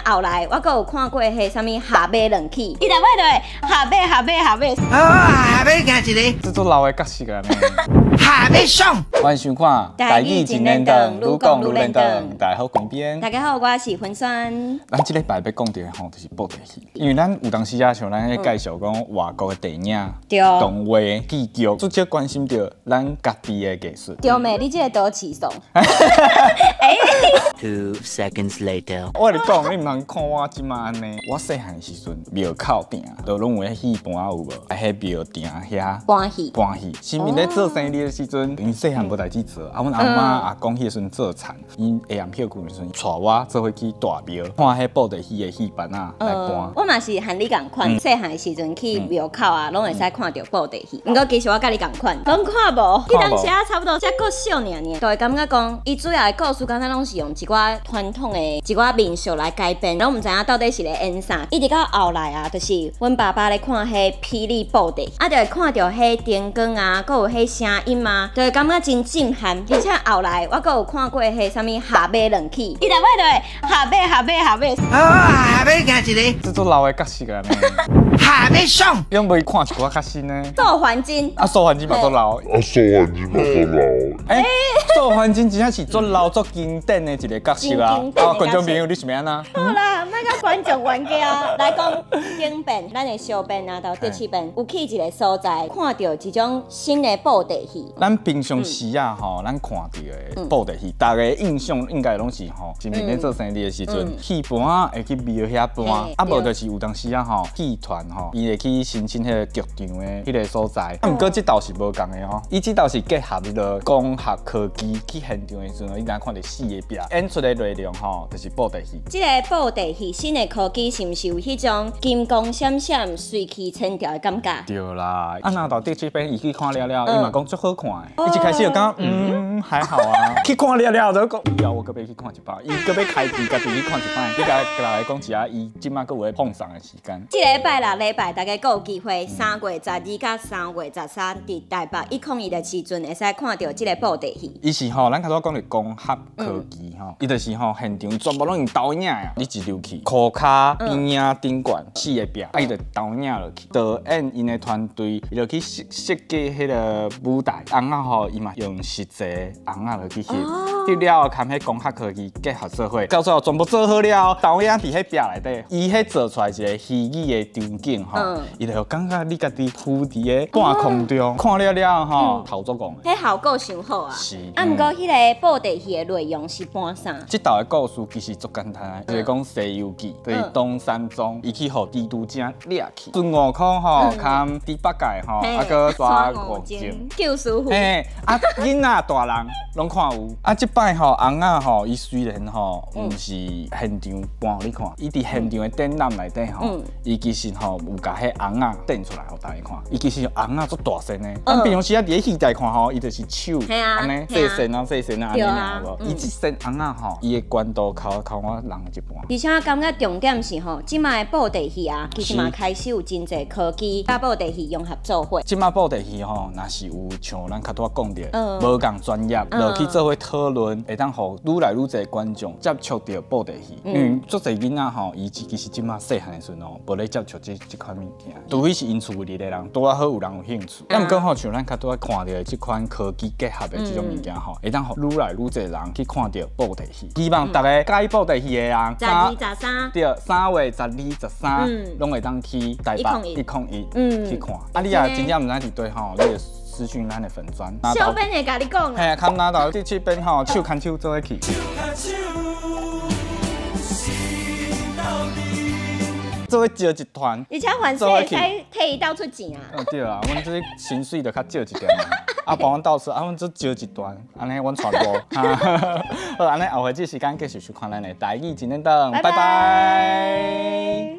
后来我阁有看过迄啥物下马人气，伊台尾就会下马。下尾行一个，这做老的角色啊呢。下尾爽。欢迎收看《台语真认同，愈讲愈认同》。大家好，广编。大家好，我是粉酸。咱这礼拜要讲到的吼，就是布袋戏，因为咱有当时啊，像咱咧介绍讲外国的电影、动画、戏剧，主要关心到咱家己的艺术。对妹，你这个多气爽。2 seconds later， 我跟你讲，你唔通看我即马安尼。我细汉时阵庙口顶，就拢有迄戏盘有无？迄庙顶遐搬戏。新民咧做生意的时阵，因细汉无代志做，阮阿嬷阿公迄时阵做田，因下暗休困的时阵，带我做伙去大庙，看迄布袋戏的戏班啊来搬。我嘛是和你共款，细汉的时阵去庙口啊，拢会使看到布袋戏。毋过其实我甲你共款，拢看无。迄当时啊，差不多才够小尔，就会感觉讲，伊主要的故事敢若拢是用一寡传统的一寡民俗来改编，拢毋知影到底是咧演啥。一直到后来啊，就是阮爸爸咧看迄霹雳布袋，啊，就会看到迄灯光啊，佮有迄声音啊，就会感觉真震撼。而且后来我佮有看过迄啥物下马人气，伊台尾就会下马。下尾行一个，这做老的角色啊呢。下尾爽。用袂看一寡较新呢？受环境啊，受环境嘛做老。受环境真正是做老做经典的一个角色啊！观众朋友，你是咩啊？好啦，莫甲观众冤家来讲经变，咱的小变啊，到第七变，有去一个所在，看到一种新的布袋戏。咱平常时啊，吼，咱看到的布袋戏，大家印象应该拢是吼，前面咧做生意的时阵，戏盘啊会去庙遐搬，啊无就是有当时啊吼，戏团吼，伊会去申请迄个剧场的迄个所在。啊，毋过这道是无共的吼，伊这道是结合迄个工学科技去现场的时阵，你当看到戏的壁演出的内容吼，就是布袋戏。这个布袋戏新的科技是毋是有迄种金光闪闪、水气千条的感觉？对啦，啊那到第七遍伊去看了，伊嘛讲足好看的，伊一开始就讲还好啊，去看了就讲以后我搁要去看一摆，伊搁要开机家己去看一摆，你甲来讲一下，伊即马搁有碰上的时间。这礼拜6礼拜，大家搁有机会3月12甲3月13伫台北101的时阵，会使看到这个布袋戏。伊是吼，咱较早讲的工学科技吼，伊就是吼现场全部拢用投影呀，你一入去，裤骹边啊顶管四个壁，啊伊就投影落去。导演因的团队，伊就去设计迄个舞台，红仔吼伊嘛用实际红仔落去翕，翕了后，含迄工学科技结合做伙，到最后全部做好了，投影伫迄壁内底，伊迄做出来一个虚拟的场景吼，伊就感觉你家己浮伫个半空中，看了吼，头足讲的。迄效果伤好啊！是。啊，毋过迄个布袋戏的内容是搬啥？这道的故事其实足简单，就是讲《西游记》，就是东山庄，伊去互蜘蛛精掠去，孙悟空吼，含猪八戒吼，啊个抓五精，救师傅。嘿，啊囡仔大人拢看有。啊，这摆吼红仔吼，伊虽然吼毋是现场搬互你看，伊伫现场的展览内底吼，伊其实吼有甲迄红仔展出来互大家看。伊其实红仔足大身的，咱平常时啊伫咧戏台看吼，伊就是手安尼细身啊安尼尔无。伊这身红仔吼，伊的关度靠我人一半。而且我感觉重点是吼，即卖布袋戏啊，其实嘛开始有真侪科技甲布袋戏融合做伙。即卖布袋戏吼，若是有像咱较拄讲着，无共专业，落去做伙讨论，会当互愈来愈侪观众接触到布袋戏。因为足侪囡仔吼，伊其实即卖细汉的时阵哦，无咧接触这款物件，除非是因厝里的人拄啊好有人有兴趣。啊，毋过吼，像咱较拄啊看到的即款科技结合的即种物件吼，会当互愈来愈侪人去看到布袋戏。希望大家介意布袋戏的人12、13，对，3月12、13，拢会当去台北101去看。啊，你也真正毋知伫对吼，你就私讯咱的粉专。小编会甲你讲。嘿，看拿到第七遍吼，手牵手做伙去。做伙招一团，而且凡事会使替伊斗出钱啊。对啊，阮这薪水就较少一点嘛。啊，帮阮斗出，啊，阮只招一团，安尼阮传播。好，安尼后回这时间继续去看咱的台语真认同，拜拜。